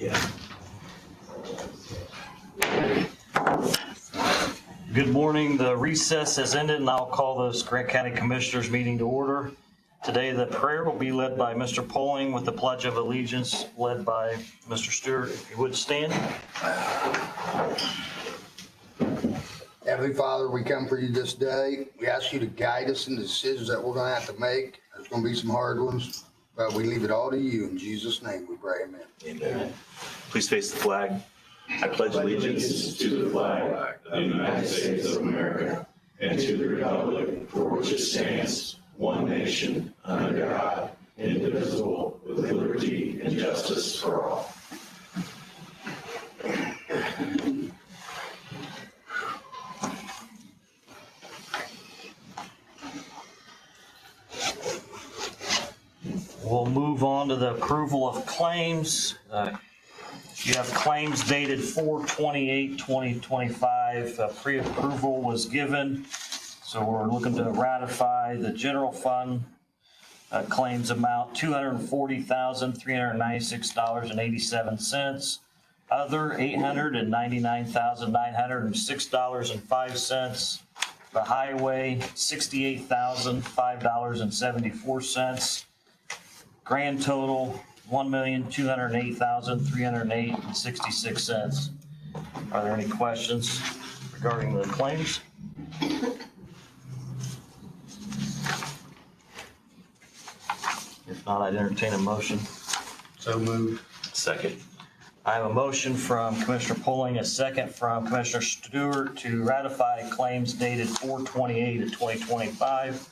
Yeah. Good morning. The recess has ended, and I'll call this Grant County Commissioners meeting to order. Today, the prayer will be led by Mr. Poling with the Pledge of Allegiance led by Mr. Stewart. If you would stand. Heavenly Father, we come for you this day. We ask you to guide us in the decisions that we're going to have to make. There's going to be some hard ones, but we leave it all to you. In Jesus' name we pray, amen. Amen. Please face the flag. I pledge allegiance to the flag of the United States of America and to the republic for which it stands, one nation, under God, indivisible, with liberty and justice for all. We'll move on to the approval of claims. You have claims dated 4/28/2025. Pre-approval was given, so we're looking to ratify the general fund claims amount $240,396.87. Other $899,906.05. The highway $68,005.74. Grand total $1,208,308.66. Are there any questions regarding the claims? If not, I'd entertain a motion. So moved. Second. I have a motion from Commissioner Poling, a second from Commissioner Stewart to ratify claims dated 4/28/2025.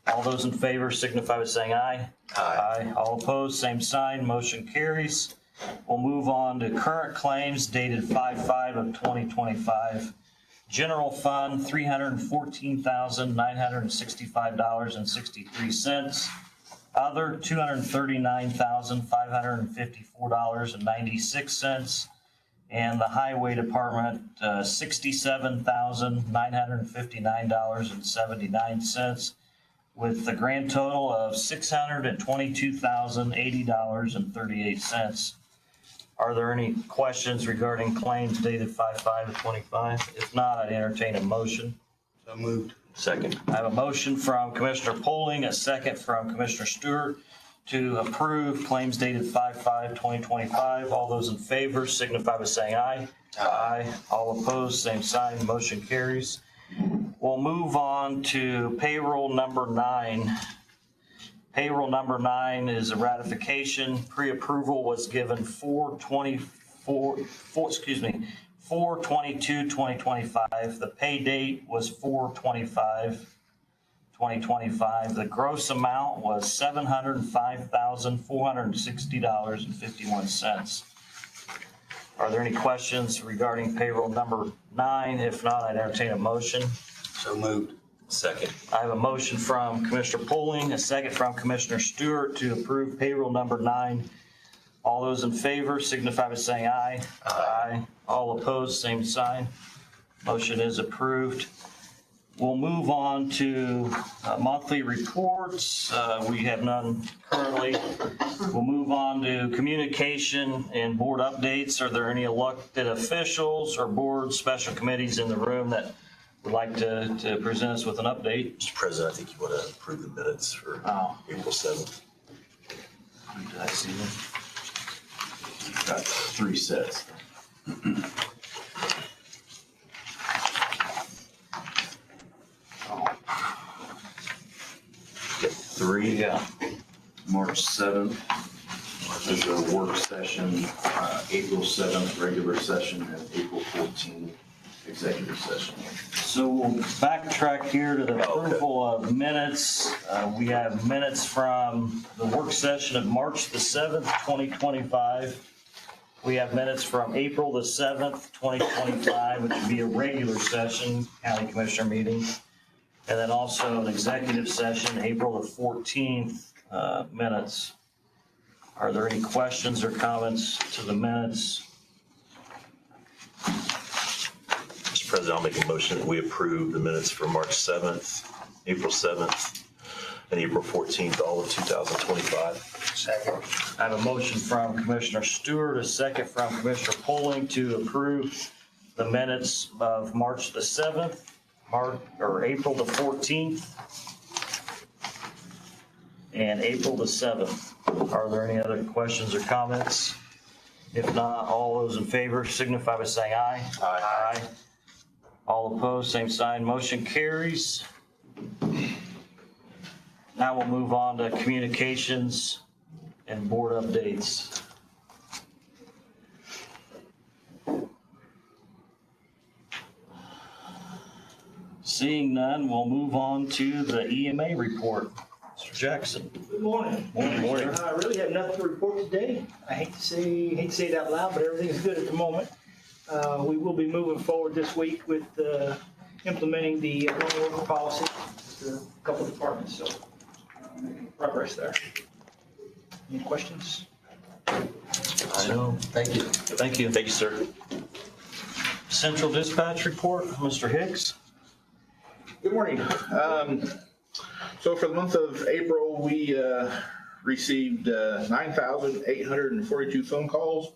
All those in favor signify by saying aye. Aye. All opposed, same sign. Motion carries. We'll move on to current claims dated 5/5/2025. General Fund, $314,965.63. Other, $239,554.96. And the Highway Department, $67,959.79. With the grand total of $622,080.38. Are there any questions regarding claims dated 5/5/25? If not, I'd entertain a motion. So moved. Second. I have a motion from Commissioner Poling, a second from Commissioner Stewart to approve claims dated 5/5/2025. All those in favor signify by saying aye. Aye. All opposed, same sign. Motion carries. We'll move on to payroll number 9. Payroll number 9 is a ratification. Pre-approval was given 4/22/2025. The pay date was 4/25/2025. The gross amount was $705,460.51. Are there any questions regarding payroll number 9? If not, I'd entertain a motion. So moved. Second. I have a motion from Commissioner Poling, a second from Commissioner Stewart to approve payroll number 9. All those in favor signify by saying aye. Aye. All opposed, same sign. Motion is approved. We'll move on to monthly reports. We have none currently. We'll move on to communication and board updates. Are there any elected officials or board special committees in the room that would like to present us with an update? Mr. President, I think you want to approve the minutes for April 7th. Did I see them? Got 3 sets. Get 3. Yeah. March 7th is a work session, April 7th regular session, and April 14th executive session. So we'll backtrack here to the approval of minutes. We have minutes from the work session of March the 7th, 2025. We have minutes from April the 7th, 2025, which would be a regular session, county commissioner meeting. And then also an executive session, April the 14th minutes. Are there any questions or comments to the minutes? Mr. President, I'll make a motion that we approve the minutes for March 7th, April 7th, and April 14th, all of 2025. Second. I have a motion from Commissioner Stewart, a second from Commissioner Poling to approve the minutes of March the 7th, April the 14th, and April the 7th. Are there any other questions or comments? If not, all those in favor signify by saying aye. Aye. All opposed, same sign. Motion carries. Now we'll move on to communications and board updates. Seeing none, we'll move on to the EMA report. Mr. Jackson. Good morning. Morning. I really have nothing to report today. I hate to say it out loud, but everything's good at the moment. We will be moving forward this week with implementing the lone worker policy to a couple of departments, so making progress there. Any questions? So, Thank you. thank you. Thank you, sir. Central Dispatch report, Mr. Hicks. Good morning. So for the month of April, we received 9,842 phone calls.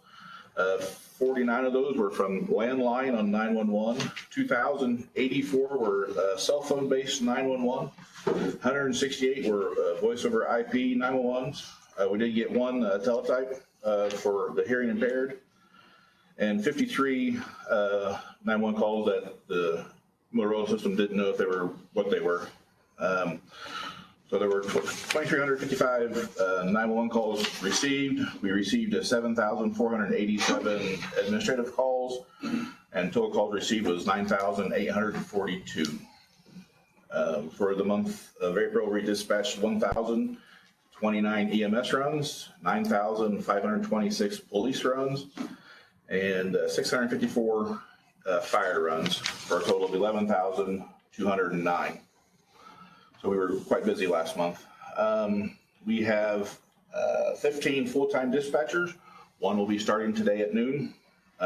49 of those were from landline on 911. 2,084 were cell phone based 911. 168 were voice over IP 911s. We did get one teletype for the hearing impaired, and 53 911 calls that the Motorola system didn't know if they were what they were. So there were 2,355 911 calls received. We received 7,487 administrative calls, and total calls received was 9,842. For the month of April, we dispatched 1,029 EMS runs, 9,526 police runs, and 654 fire runs, for a total of 11,209. So we were quite busy last month. We have 15 full-time dispatchers. One will be starting today at noon.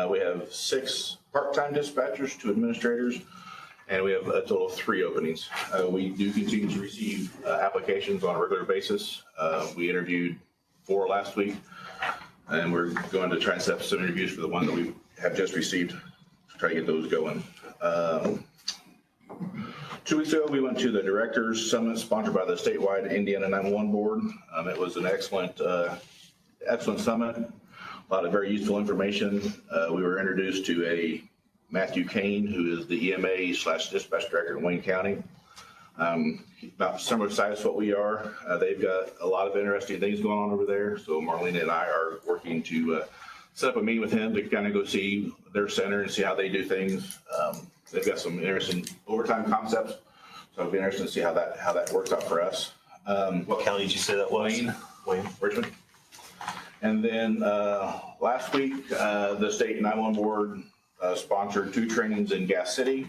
We have 6 part-time dispatchers, 2 administrators, and we have a total of 3 openings. We do continue to receive applications on a regular basis. We interviewed 4 last week, and we're going to try and set up some interviews for the one that we have just received to try to get those going. 2 weeks ago, we went to the Directors Summit sponsored by the statewide Indiana 911 Board. It was an excellent summit. A lot of very useful information. We were introduced to a Matthew Kane, who is the EMA/dispatch director in Wayne County. About similar size to what we are. They've got a lot of interesting things going on over there. So Marlena and I are working to set up a meeting with him to kind of go see their center and see how they do things. They've got some interesting overtime concepts, so it'll be interesting to see how that works out for us. What county did you say that was? Wayne, Richmond. And then last week, the state 911 board sponsored 2 trainings in Gas City,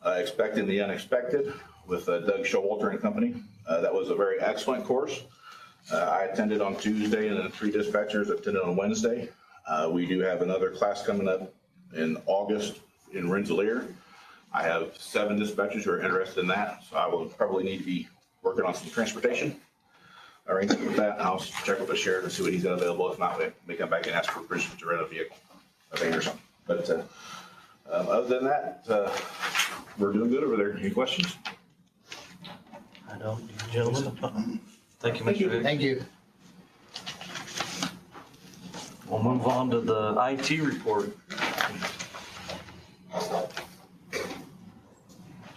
Expecting the Unexpected with Doug Showalter and company. That was a very excellent course. I attended on Tuesday, and then 3 dispatchers attended on Wednesday. We do have another class coming up in August in Rensselaer. I have 7 dispatchers who are interested in that, so I will probably need to be working on some transportation arrangements with that. I'll check with the sheriff and see what he's got available. If not, we may come back and ask for permission to rent a vehicle, a van or something. But other than that, we're doing good over there. Any questions? I don't, gentlemen. Thank you, Mr. Hicks. Thank you. We'll move on to the IT report.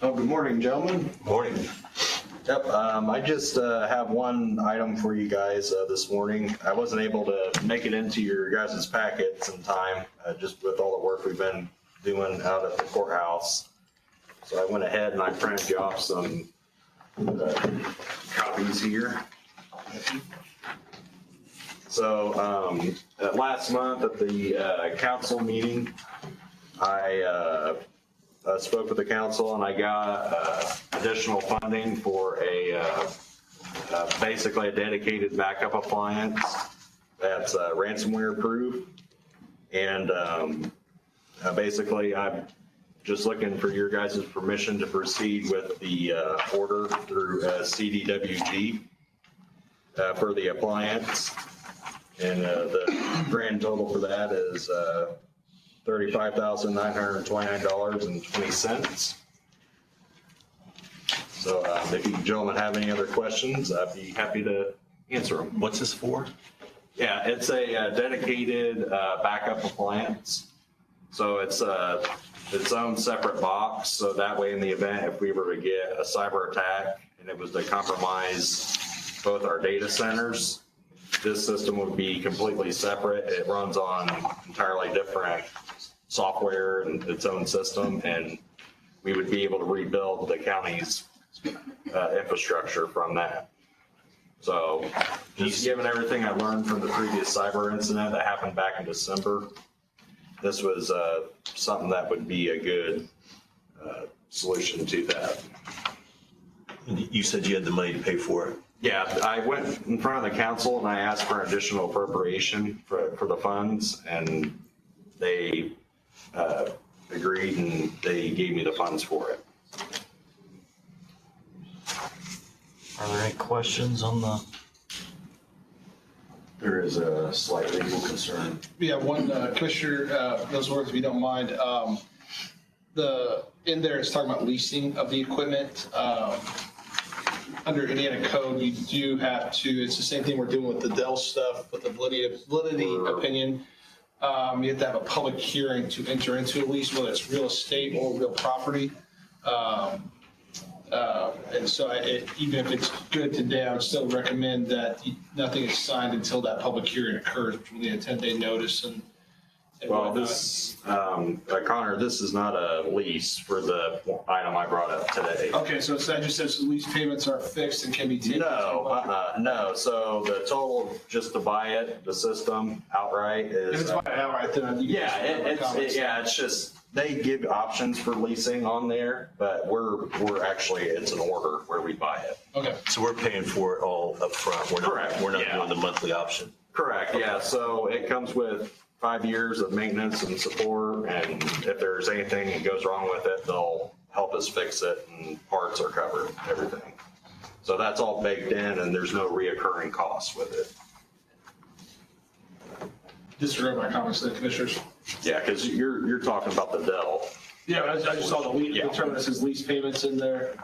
Oh, good morning, gentlemen. Morning. Yep, I just have one item for you guys this morning. I wasn't able to make it into your guys' packets in time, just with all the work we've been doing out at the courthouse. So I went ahead and I printed you off some copies here. So last month at the council meeting, I spoke with the council and I got additional funding for basically a dedicated backup appliance that's ransomware proof. And basically I just looking for your guys' permission to proceed with the order through CDWG for the appliance. And the grand total for that is $35,929.20. So if you gentlemen have any other questions, I'd be happy to answer them. What's this for? Yeah, it's a dedicated backup appliance. So it's its own separate box. So that way in the event if we were to get a cyber attack and it was to compromise both our data centers, this system would be completely separate. It runs on entirely different software and its own system, and we would be able to rebuild the county's infrastructure from that. So just given everything I learned from the previous cyber incident that happened back in December, this was something that would be a good solution to that. You said you had the money to pay for it. Yeah, I went in front of the council and I asked for an additional appropriation for the funds, and they agreed and they gave me the funds for it. Are there any questions on the? There is a slight legal concern. Yeah, one, Commissioner, those words, if you don't mind. In there, it's talking about leasing of the equipment. Under Indiana code, you do have to, it's the same thing we're doing with the Dell stuff, with the validity opinion. You have to have a public hearing to enter into a lease, whether it's real estate or real property. And so even if it's good today, I would still recommend that nothing is signed until that public hearing occurs, which will be a 10-day notice and Well, whatnot. this, Connor, this is not a lease for the item I brought up today. Okay, so that just says the lease payments are fixed and can be taken. No. So the total just to buy it, the system outright If is. it's by outright, then you can. It's just, they give options for leasing on there, but we're actually, it's an order where we buy it. Okay. So we're paying for it all up front. Correct, We're not yeah. doing the monthly option. Correct, yeah. So it comes with 5 years of maintenance and support, and if there's anything that goes wrong with it, they'll help us fix it, and parts are covered, everything. So that's all baked in, and there's no reoccurring costs with it. Disregard my comments then, Commissioners. Yeah, because you're talking about the Dell. Yeah, I just saw the Yeah. term that says lease payments in there.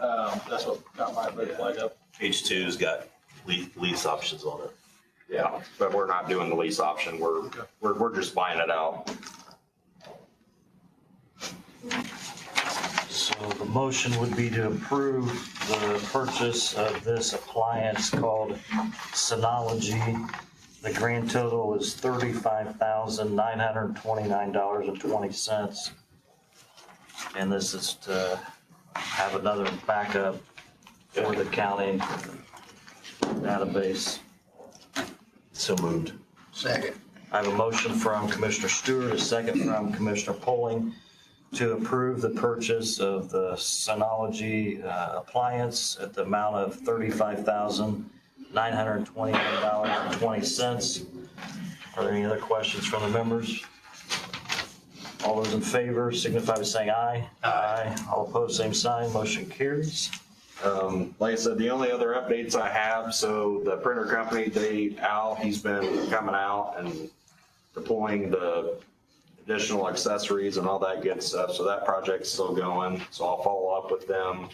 That's what got my red flag up. Page 2's got lease options on it. Yeah, but we're not doing the lease option. We're just buying it out. So the motion would be to approve the purchase of this appliance called Synology. The grand total is $35,929.20. And this is to have another backup for the county database. So moved. Second. I have a motion from Commissioner Stewart, a second from Commissioner Poling to approve the purchase of the Synology appliance at the amount of $35,929.20. Are there any other questions from the members? All those in favor signify by saying aye. Aye. All opposed, same sign. Motion carries. Like I said, the only other updates I have, so the printer company, he's been coming out and deploying the additional accessories and all that good stuff. So that project's still going. So I'll follow up with them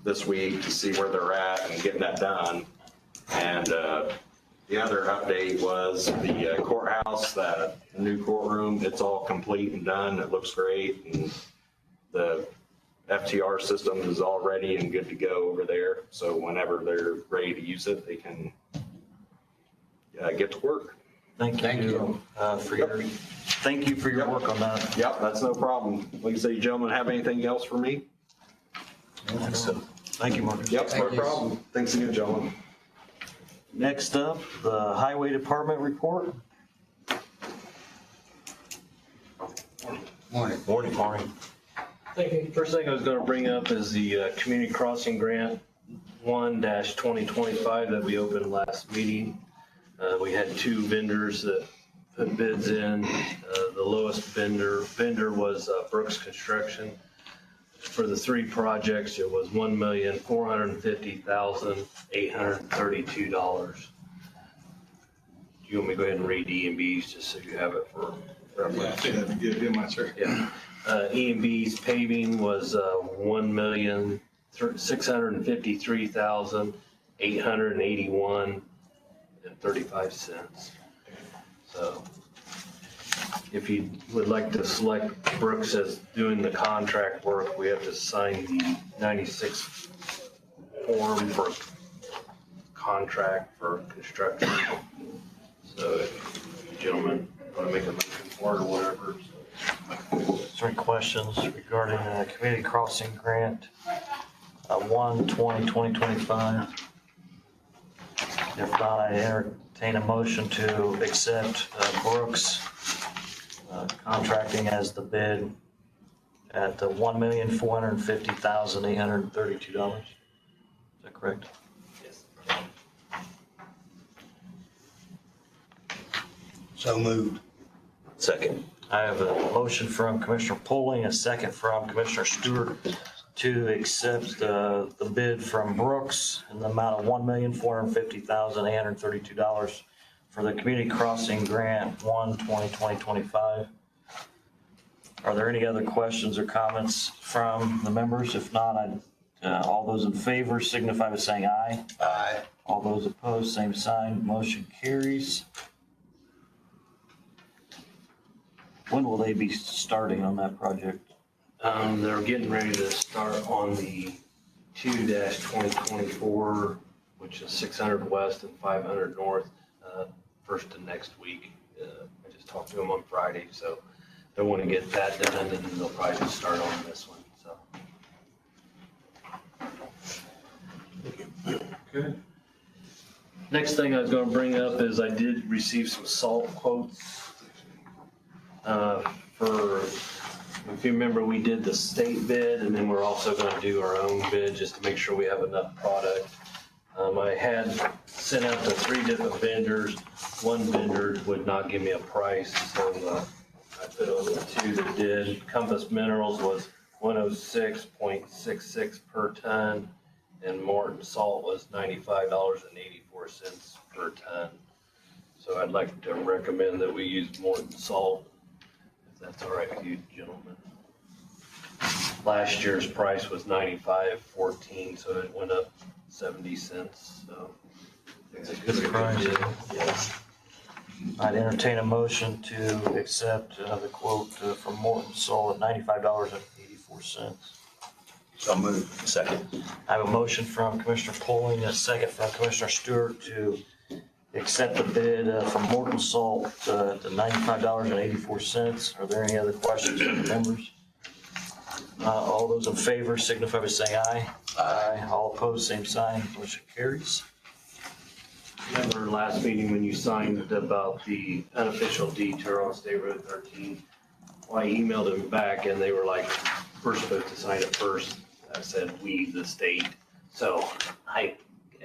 this week to see where they're at and getting that done. And the other update was the courthouse, that new courtroom, it's all complete and done. It looks great. And the FTR system is all ready and good to go over there. So whenever they're ready to use it, they can get to work. Thank you for your work on that. Yep, that's no problem. Like I say, you gentlemen have anything else for me? Thank you, Marcus. Yep, no Thank you. problem. Thanks again, gentlemen. Next up, the Highway Department report. Morning. Morning. Thank you. First thing I was going to bring up is the Community Crossing Grant 1-2025 that we opened last meeting. We had 2 vendors that put bids in. The lowest vendor was Brooks Construction. For the three projects, it was $1,450,832. Do you want me to go ahead and read E&B's just so you have it for reference? Yeah, I think that'd be good, my sir. Yeah. E&B's paving was $1,653,881.35. So if you would like to select Brooks as doing the contract work, we have to sign the 96 form for contract for construction. So if you gentlemen want to make a motion for it or whatever. Is there any questions regarding the community crossing grant, 1/20/2025? If not, I entertain a motion to accept Brooks contracting as the bid at $1,450,832. Is that correct? So moved. Second. I have a motion from Commissioner Poling, a second from Commissioner Stewart to accept the bid from Brooks in the amount of $1,450,832 for the Community Crossing Grant 1/20/2025. Are there any other questions or comments from the members? If not, all those in favor signify by saying aye. Aye. All those opposed, same sign. Motion carries. When will they be starting on that project? They're getting ready to start on the 2-2024, which is 600 west and 500 north, first of next week. I just talked to them on Friday, so they want to get that done, and then they'll probably just start on this one, so. Good. Next thing I was going to bring up is I did receive some salt quotes. If you remember, we did the state bid, and then we're also going to do our own bid just to make sure we have enough product. I had sent out to 3 different vendors. One vendor would not give me a price, so I put on the 2 that did. Compass Minerals was $106.66 per ton, and Morton Salt was $95.84 per ton. So I'd like to recommend that we use Morton Salt, if that's all right with you gentlemen. Last year's price was $95.14, so it went up 70 cents, so. It's a good price. Yes. I'd entertain a motion to accept the quote from Morton Salt at $95.84. So moved. Second. I have a motion from Commissioner Poling, a second from Commissioner Stewart to accept the bid from Morton Salt at $95.84. Are there any other questions from the members? All those in favor signify by saying aye. Aye. All opposed, same sign. Motion carries. Remember last meeting when you signed about the unofficial detour on State Road 13? Well, I emailed them back and they were like, we're supposed to sign it first. I said, we, the state. So I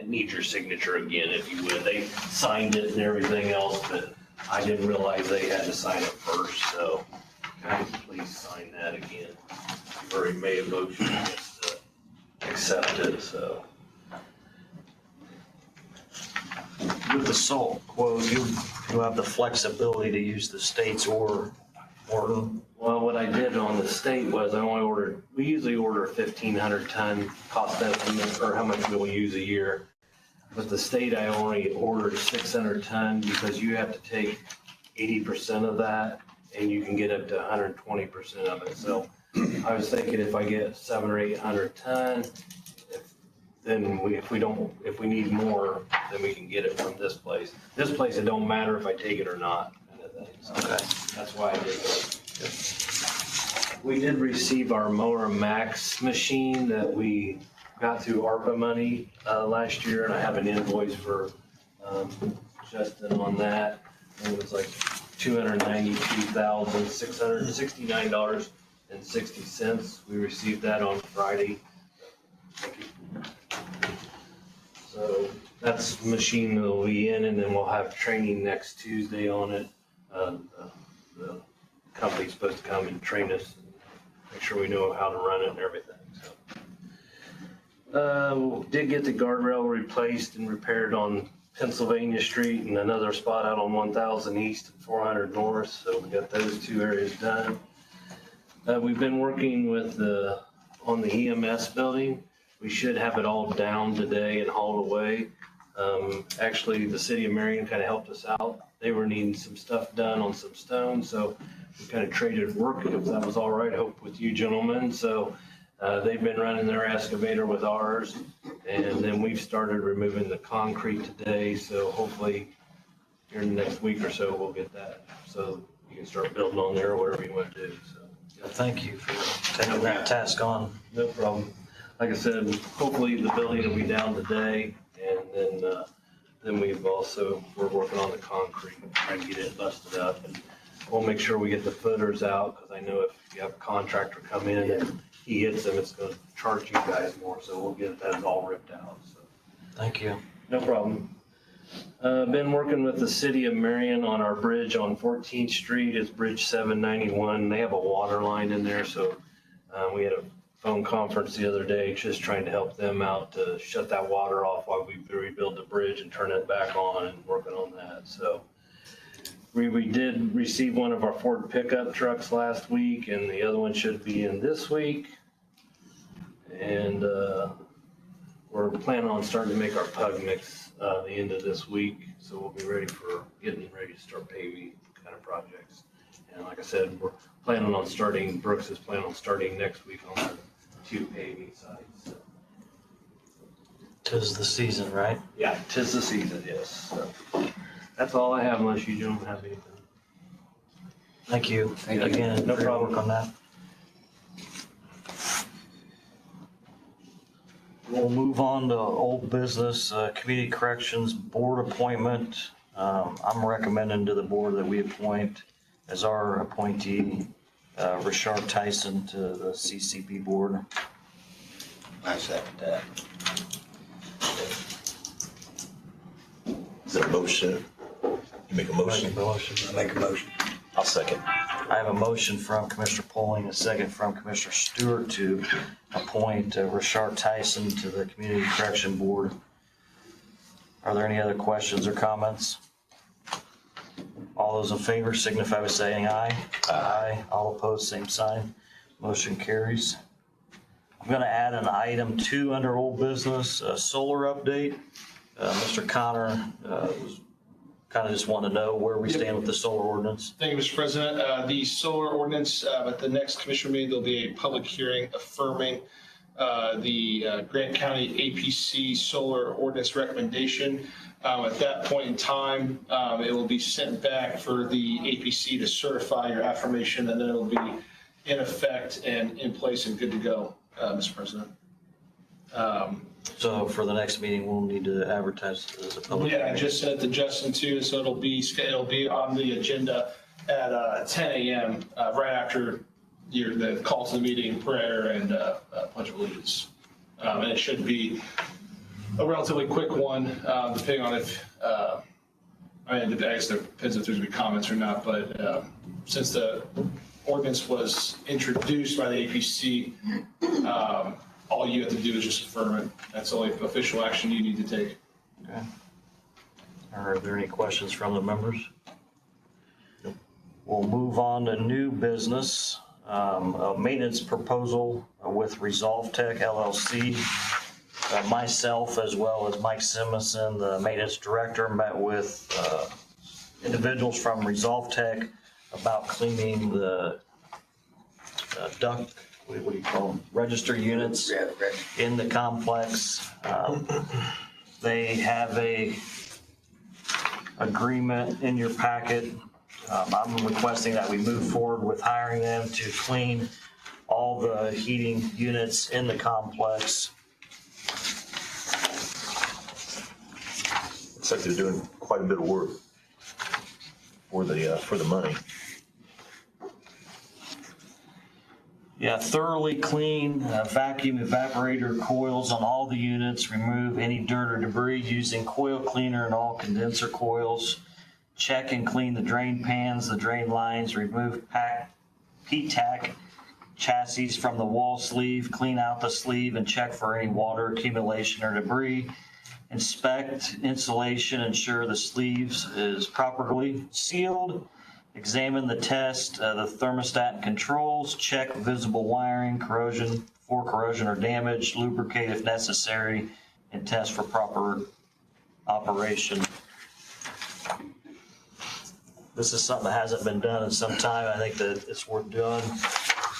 need your signature again, if you would. They signed it and everything else, but I didn't realize they had to sign it first. So can you please sign that again? You've already made a motion just to accept it, so. With the salt quote, you have the flexibility to use the state's or Morton. Well, what I did on the state was we usually order 1,500 ton cost estimate, or how much we'll use a year. But the state, I only ordered 600 ton because you have to take 80% of that and you can get up to 120% of it. So I was thinking if I get 700 or 800 ton, if we need more, then we can get it from this place. This place, it don't matter if I take it or not. So that's why I did that. We did receive our Mower Max machine that we got through ARPA money last year, and I have an invoice for Justin on that. It was like $292,669.60. We received that on Friday. Thank you. So that's the machine that will be in, and then we'll have training next Tuesday on it. The company's supposed to come and train us, and make sure we know how to run it and everything, so. Did get the guardrail replaced and repaired on Pennsylvania Street and another spot out on 1000 East and 400 North, so we got those two areas done. We've been working with on the EMS building. We should have it all down today and hauled away. Actually, the city of Marion kind of helped us out. They were needing some stuff done on some stone, so we kind of traded work, if that was all right, I hope with you gentlemen. So they've been running their excavator with ours, and then we've started removing the concrete today, so hopefully here in the next week or so, we'll get that, so you can start building on there or whatever you want to do, so. Thank you for taking that task on. No problem. Like I said, hopefully the building will be down today, and then we're working on the concrete, trying to get it busted up. And we'll make sure we get the footers out, because I know if you have a contractor come in and he hits them, it's gonna charge you guys more, so we'll get that all ripped out, so. Thank you. No problem. Been working with the city of Marion on our bridge on 14th Street. It's Bridge 791. They have a water line in there, so we had a phone conference the other day just trying to help them out to shut that water off while we rebuild the bridge and turn it back on, and working on that. So we did receive one of our Ford pickup trucks last week, and the other one should be in this week. And we're planning on starting to make our pug mix the end of this week, so we'll be ready to start paving kind of projects. And like I said, Brooks is planning on starting next week on the 2 paving sites. So. 'Tis the season, right? Yeah, 'tis the season, yes. So that's all I have, unless you gentlemen have anything. Thank you. Thank you. Again, No for your problem. work on that. We'll move on to old business, Community Corrections Board appointment. I'm recommending to the board that we appoint as our appointee, Richard Tyson to the CCB board. I second that. Is that a motion? You make a motion? I make a motion. I'll second. I have a motion from Commissioner Poling, a second from Commissioner Stewart to appoint Richard Tyson to the Community Correction Board. Are there any other questions or comments? All those in favor signify by saying aye. Aye. All opposed, same sign. Motion carries. I'm going to add an item 2 under old business, a solar update. Mr. Connor was kind of just want to know where we stand with the solar ordinance. Thank you, Mr. President. The solar ordinance, at the next commissioner meeting, there'll be a public hearing affirming the Grant County APC solar ordinance recommendation. At that point in time, it will be sent back for the APC to certify your affirmation, and then it'll be in effect and in place and good to go, Mr. President. So for the next meeting, we'll need to advertise it as a public Yeah, I hearing. just said to Justin too, so it'll be on the agenda at 10 a.m. Right after the call to the meeting, prayer, and pledge of allegiance. And it should be a relatively quick one, depending on if, I guess there depends if there's going to be comments or not, but since the ordinance was introduced by the APC, all you have to do is just affirm it. That's the only official action you need to take. Okay. Are there any questions from the members? We'll move on to new business, a maintenance proposal with Resolve Tech LLC. Myself, as well as Mike Simonson, the maintenance director, met with individuals from Resolve Tech about cleaning the duct, what do you call them, register units in the complex. They have a agreement in your packet. I'm requesting that we move forward with hiring them to clean all the heating units in the complex. Looks like they're doing quite a bit of work for the money. Yeah, thoroughly clean, vacuum evaporator coils on all the units, remove any dirt or debris using coil cleaner and all condenser coils. check and clean the drain pans, the drain lines, remove P-tack chassis from the wall sleeve, clean out the sleeve and check for any water accumulation or debris. Inspect insulation, ensure the sleeves is properly sealed. Examine the test, the thermostat and controls, check visible wiring, corrosion or damage, lubricate if necessary, and test for proper operation. This is something that hasn't been done in some time. I think that it's worth doing.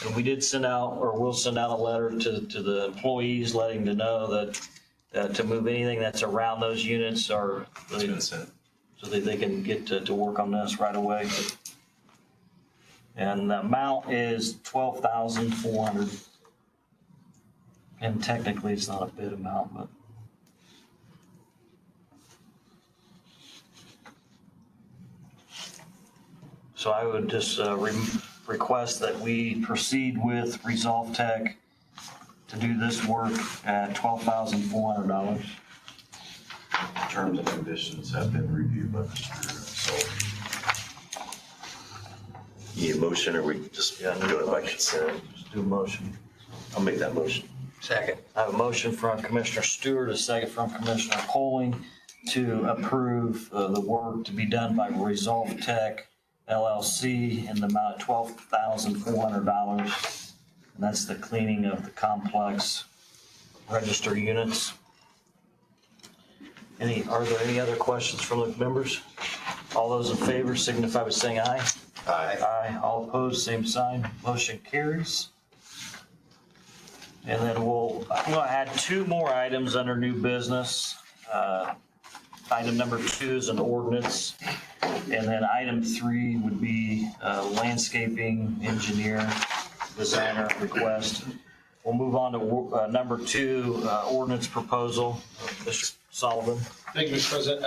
And we did send out, or will send out a letter to the employees letting them know that to move anything that's around those units or It's been sent. so that they can get to work on this right away. And the amount is $12,400. And technically, it's not a bid amount, but. So I would just request that we proceed with Resolve Tech to do this work at $12,400. Terms and conditions have been reviewed by Mr. Sullivan. Need a motion or we just do it by consent? Just do a motion. I'll make that motion. Second. I have a motion from Commissioner Stewart, a second from Commissioner Poling to approve the work to be done by Resolve Tech LLC in the amount of $12,400. And that's the cleaning of the complex register units. Are there any other questions from the members? All those in favor signify by saying aye. Aye. Aye. All opposed, same sign. Motion carries. And then I'm going to add two more items under new business. Item number 2 is an ordinance. And then item 3 would be landscaping engineer designer request. We'll move on to number 2, ordinance proposal. Mr. Sullivan. Thank you, Mr. President.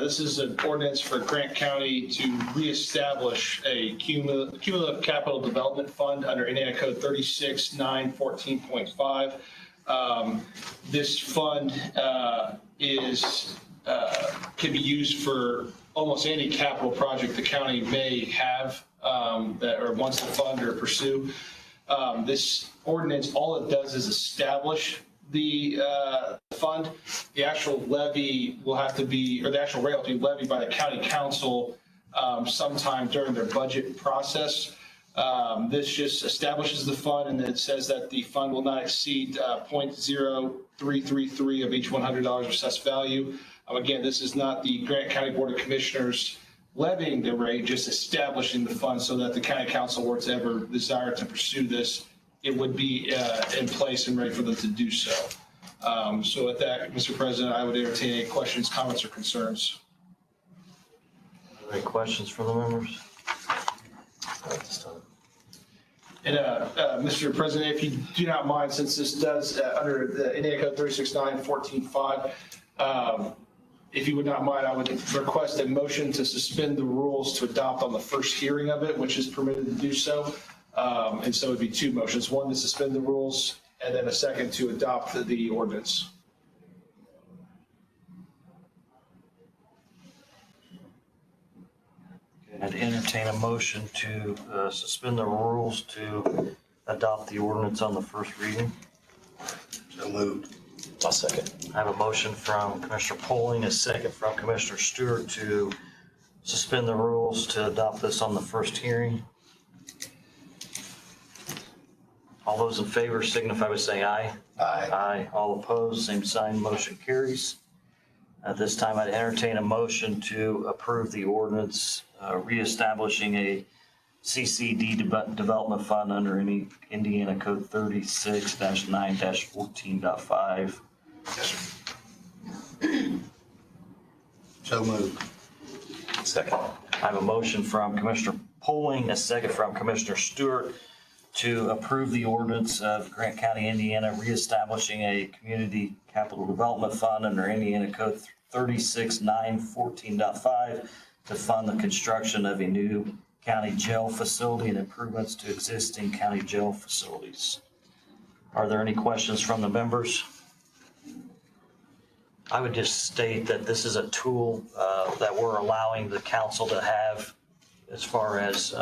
This is an ordinance for Grant County to reestablish a cumulative capital development fund under Indiana Code 36-9-14.5. This fund can be used for almost any capital project the county may have or wants to fund or pursue. This ordinance, all it does is establish the fund. The actual levy will have to be, or the actual rate will be levied by the county council sometime during their budget process. This just establishes the fund, and it says that the fund will not exceed 0.0333 of each $100 assessed value. Again, this is not the Grant County Board of Commissioners levying the rate, just establishing the fund so that the county council were to ever desire to pursue this, it would be in place and ready for them to do so. So with that, Mr. President, I would entertain any questions, comments, or concerns. Any questions from the members? Not at this time. And Mr. President, if you do not mind, since this does under the Indiana Code 36-9-14.5, if you would not mind, I would request a motion to suspend the rules to adopt on the first hearing of it, which is permitted to do so. And so it'd be 2 motions, one to suspend the rules and then a second to adopt the ordinance. I'd entertain a motion to suspend the rules to adopt the ordinance on the first reading. So moved. I'll second. I have a motion from Commissioner Poling, a second from Commissioner Stewart to suspend the rules to adopt this on the first hearing. All those in favor signify by saying aye. Aye. Aye. All opposed, same sign, motion carries. At this time, I'd entertain a motion to approve the ordinance reestablishing a CCD development fund under any Indiana Code 36-9-14.5. So moved. Second. I have a motion from Commissioner Poling, a second from Commissioner Stewart to approve the ordinance of Grant County, Indiana, reestablishing a community capital development fund under Indiana Code 36-9-14.5 to fund the construction of a new county jail facility and improvements to existing county jail facilities. Are there any questions from the members? I would just state that this is a tool that we're allowing the council to have as far as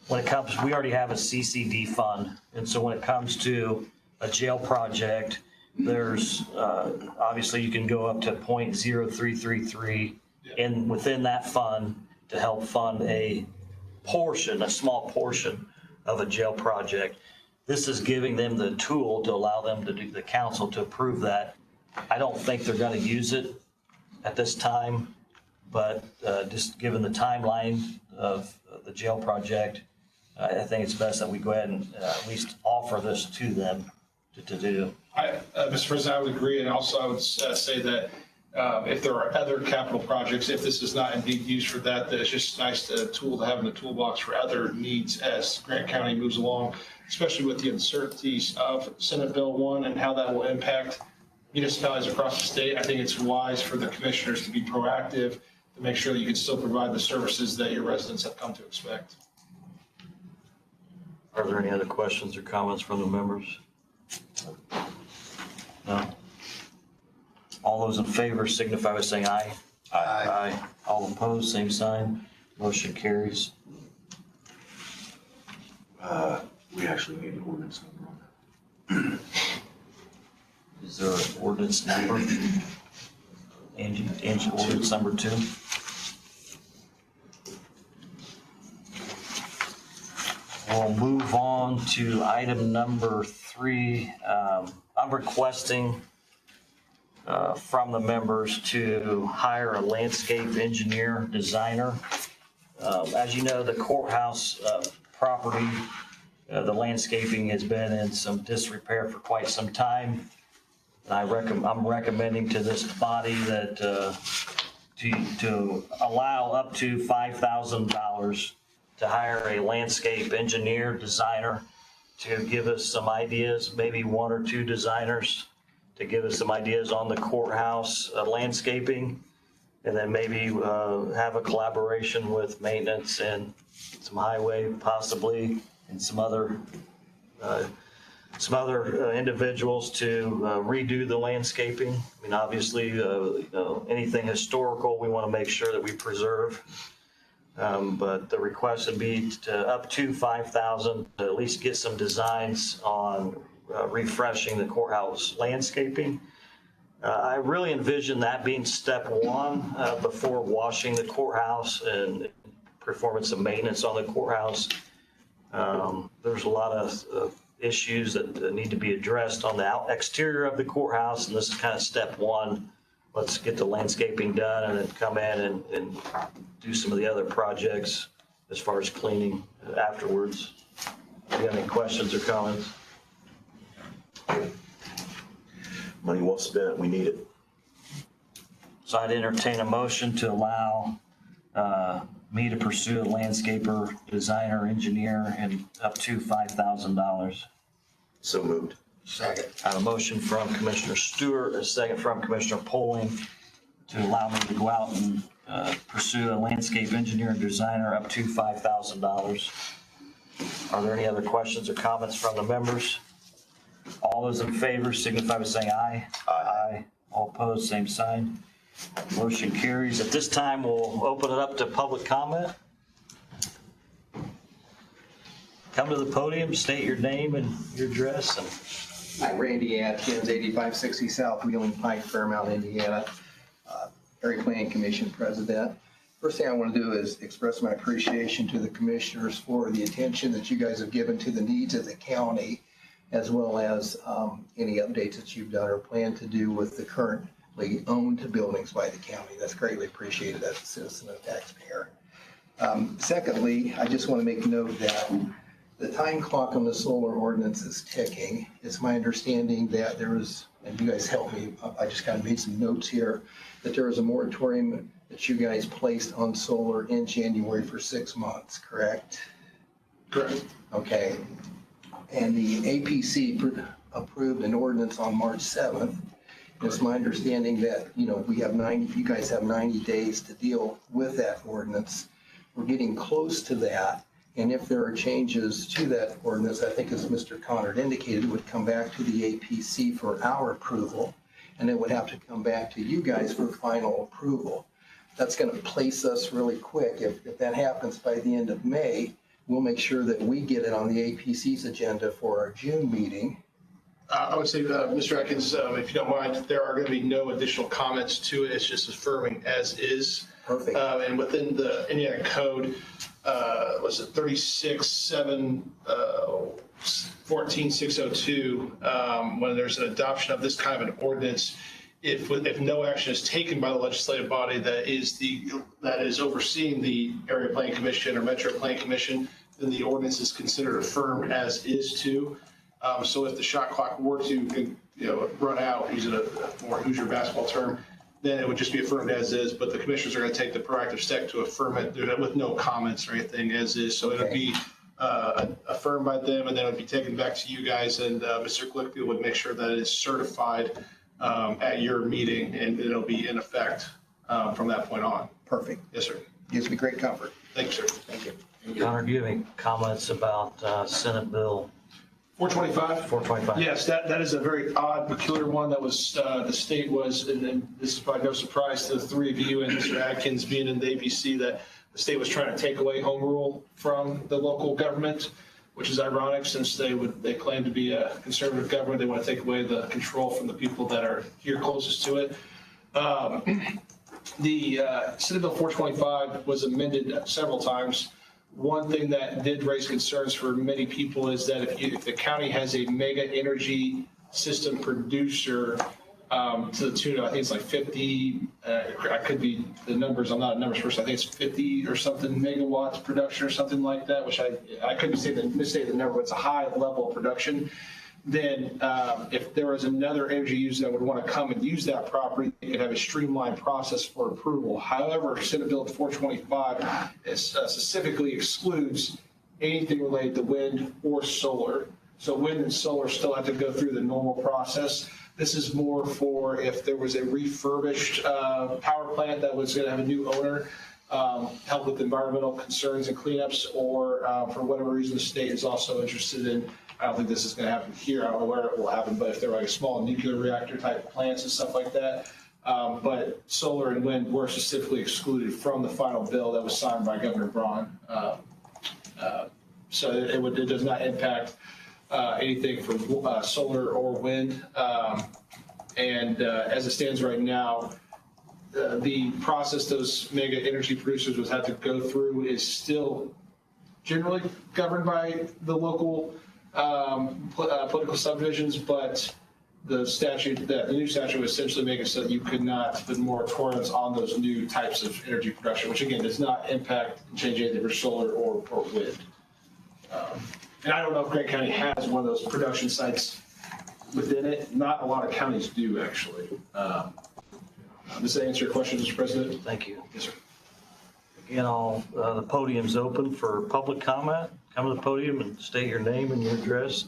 when it comes, we already have a CCD fund. And so when it comes to a jail project, there's obviously you can go up to 0.0333 in within that fund to help fund a small portion of a jail project. This is giving them the tool to allow them to do the council to approve that. I don't think they're going to use it at this time, but just given the timeline of the jail project, I think it's best that we go ahead and at least offer this to them to do. Mr. President, I would agree, and also I would say that if there are other capital projects, if this is not indeed used for that, that it's just nice tool to have in the toolbox for other needs as Grant County moves along, especially with the uncertainties of Senate Bill 1 and how that will impact municipalities across the state. I think it's wise for the commissioners to be proactive to make sure that you can still provide the services that your residents have come to expect. Are there any other questions or comments from the members? No? All those in favor signify by saying aye. Aye. All opposed, same sign. Motion carries. We actually need an ordinance number on that. Is there an ordinance number? Angie, ordinance number 2. We'll move on to item number 3. I'm requesting from the members to hire a landscape engineer designer. As you know, the courthouse property, the landscaping has been in some disrepair for quite some time. I'm recommending to this body that to allow up to $5,000 to hire a landscape engineer designer to give us some ideas, maybe 1 or 2 designers to give us some ideas on the courthouse landscaping, and then maybe have a collaboration with maintenance and some highway possibly, and some other individuals to redo the landscaping. I mean, obviously, anything historical, we want to make sure that we preserve. But the request would be to up to $5,000 to at least get some designs on refreshing the courthouse landscaping. I really envision that being step 1 before washing the courthouse and performing some maintenance on the courthouse. There's a lot of issues that need to be addressed on the exterior of the courthouse, and this is kind of step 1. Let's get the landscaping done and then come in and do some of the other projects as far as cleaning afterwards. Do you have any questions or comments? Money well spent, we need it. So I'd entertain a motion to allow me to pursue a landscaper, designer, engineer, and up to $5,000. So moved. Second. I have a motion from Commissioner Stewart, a second from Commissioner Poling to allow me to go out and pursue a landscape engineer and designer up to $5,000. Are there any other questions or comments from the members? All those in favor signify by saying aye. Aye. All opposed, same sign. Motion carries. At this time, we'll open it up to public comment. Come to the podium, state your name and your address. Hi, Randy Atkins, 8560 South Wheeling Pike, Fairmount, Indiana. Area Planning Commission President. First thing I want to do is express my appreciation to the commissioners for the attention that you guys have given to the needs of the county, as well as any updates that you've done or plan to do with the currently owned buildings by the county. That's greatly appreciated as a citizen and taxpayer. Secondly, I just want to make note that the time clock on the solar ordinance is ticking. It's my understanding that there is, and you guys help me, I just kind of made some notes here, that there is a moratorium that you guys placed on solar in January for 6 months, correct? Correct. Okay. And the APC approved an ordinance on March 7th. It's my understanding that, we have you guys have 90 days to deal with that ordinance. We're getting close to that. And if there are changes to that ordinance, I think as Mr. Conard indicated, would come back to the APC for our approval. and it would have to come back to you guys for final approval. That's going to place us really quick. If that happens by the end of May, we'll make sure that we get it on the APC's agenda for our June meeting. I would say, Mr. Atkins, if you don't mind, there are going to be no additional comments to it. It's just affirming as is. Perfect. And within the Indiana code, was it 36.7.14.602, when there's an adoption of this kind of an ordinance, if no action is taken by the legislative body that is overseeing the area planning commission or metro planning commission, then the ordinance is considered affirmed as is too. So if the shot clock were to, run out, using a more Hoosier basketball term, then it would just be affirmed as is, but the commissioners are going to take the proactive step to affirm it with no comments or anything as is. So it'll be affirmed by them, and then it would be taken back to you guys, and Mr. Glickfield would make sure that it is certified at your meeting, and it'll be in effect from that point on. Perfect. Yes, sir. Gives me great comfort. Thank you, sir. Thank you. Connor, do you have any comments about Senate Bill 425? 425? Yes, that is a very odd, peculiar one. That was, the state was, and this is probably no surprise to the three of you and Mr. Atkins being in the APC, that the state was trying to take away home rule from the local government, which is ironic since they claim to be a conservative government. They want to take away the control from the people that are here closest to it. The Senate Bill 425 was amended several times. One thing that did raise concerns for many people is that if the county has a mega energy system producer to the tune of, I think it's like 50, I could be the numbers, I'm not a numbers person, I think it's 50 or something megawatts production or something like that, which I couldn't misstate the number, but it's a high level of production. Then if there was another energy user that would want to come and use that property, they could have a streamlined process for approval. However, Senate Bill 425 specifically excludes anything related to wind or solar. So wind and solar still have to go through the normal process. This is more for if there was a refurbished power plant that was going to have a new owner, help with environmental concerns and cleanups, or for whatever reason the state is also interested in. I don't think this is going to happen here. I don't know where it will happen, but if they're like small nuclear reactor type plants and stuff like that. But solar and wind were specifically excluded from the final bill that was signed by Governor Braun. So it does not impact anything for solar or wind. And as it stands right now, the process those mega energy producers would have to go through is still generally governed by the local political subdivisions, but the new statute would essentially make it so that you could not put moratoriums on those new types of energy production, which again does not impact and change anything for solar or wind. And I don't know if Grant County has one of those production sites within it. Not a lot of counties do, actually. Does that answer your question, Mr. President? Thank you. Yes, sir. Again, the podium's open for public comment. Come to the podium and state your name and your address.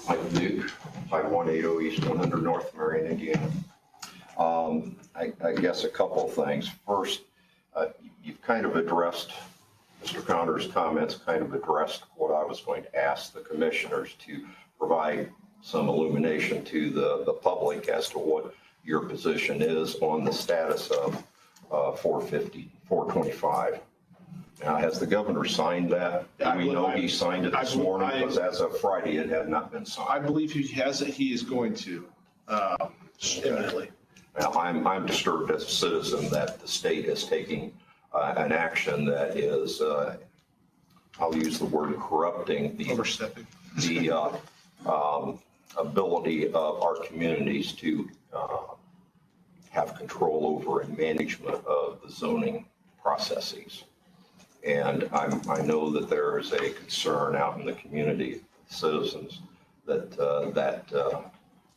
Mike Duke, 5180 East 100 North Marion, Indiana. I guess a couple of things. First, you've kind of addressed, Mr. Connor's comments kind of addressed what I was going to ask the commissioners to provide some illumination to the public as to what your position is on the status of 425. Now, has the governor signed that? Do we know he signed it this morning? Because as of Friday, it had not been signed. I believe he has it. He is going to imminently. Now, I'm disturbed as a citizen that the state is taking an action that is, I'll use the word corrupting Overstepping. the ability of our communities to have control over and management of the zoning processes. And I know that there is a concern out in the community, citizens, that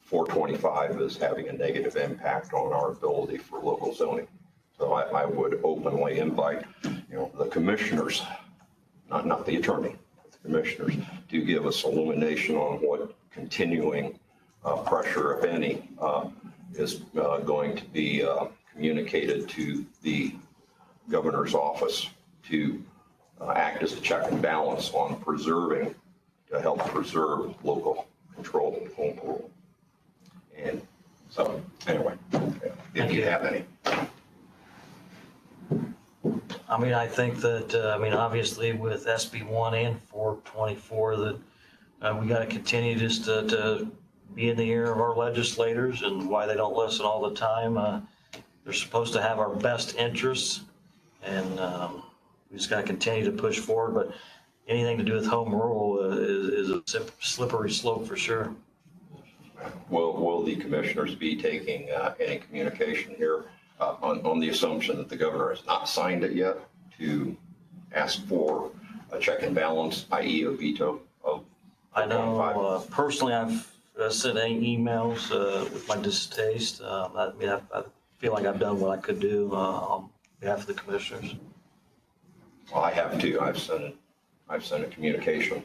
425 is having a negative impact on our ability for local zoning. So I would openly invite, the commissioners, not the attorney, but the commissioners, to give us illumination on what continuing pressure, if any, is going to be communicated to the governor's office to act as a check and balance on preserving, to help preserve local control home rule. And so, anyway, if you have any. I mean, I think that, obviously with SB 1 and 424, that we got to continue just to be in the ear of our legislators and why they don't listen all the time. They're supposed to have our best interests, and we just got to continue to push forward. But anything to do with home rule is a slippery slope for sure. Will the commissioners be taking any communication here on the assumption that the governor has not signed it yet to ask for a check and balance, i.e. a veto of? I know personally I've sent emails with my distaste. I feel like I've done what I could do on behalf of the commissioners. Well, I have too. I've sent a communication,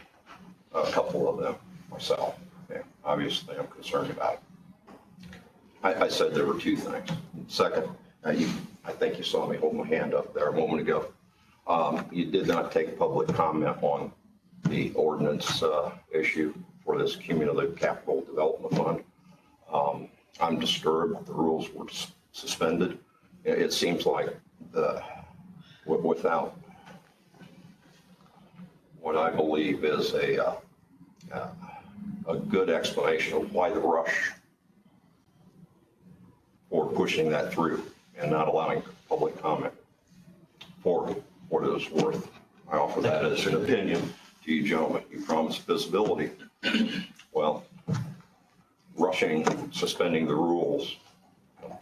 a couple of them myself. Yeah, obviously, I'm concerned about it. I said there were two things. Second, I think you saw me hold my hand up there a moment ago. You did not take public comment on the ordinance issue for this cumulative capital development fund. I'm disturbed the rules were suspended. It seems like without what I believe is a good explanation of why the rush for pushing that through and not allowing public comment for what it is worth. I offer that as an opinion to you gentlemen. You promised visibility. Well, rushing, suspending the rules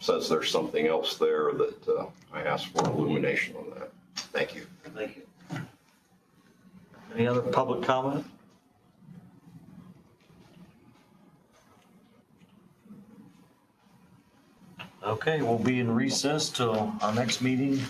says there's something else there that I ask for illumination on that. Thank you. Thank you. Any other public comment? Okay, we'll be in recess till our next meeting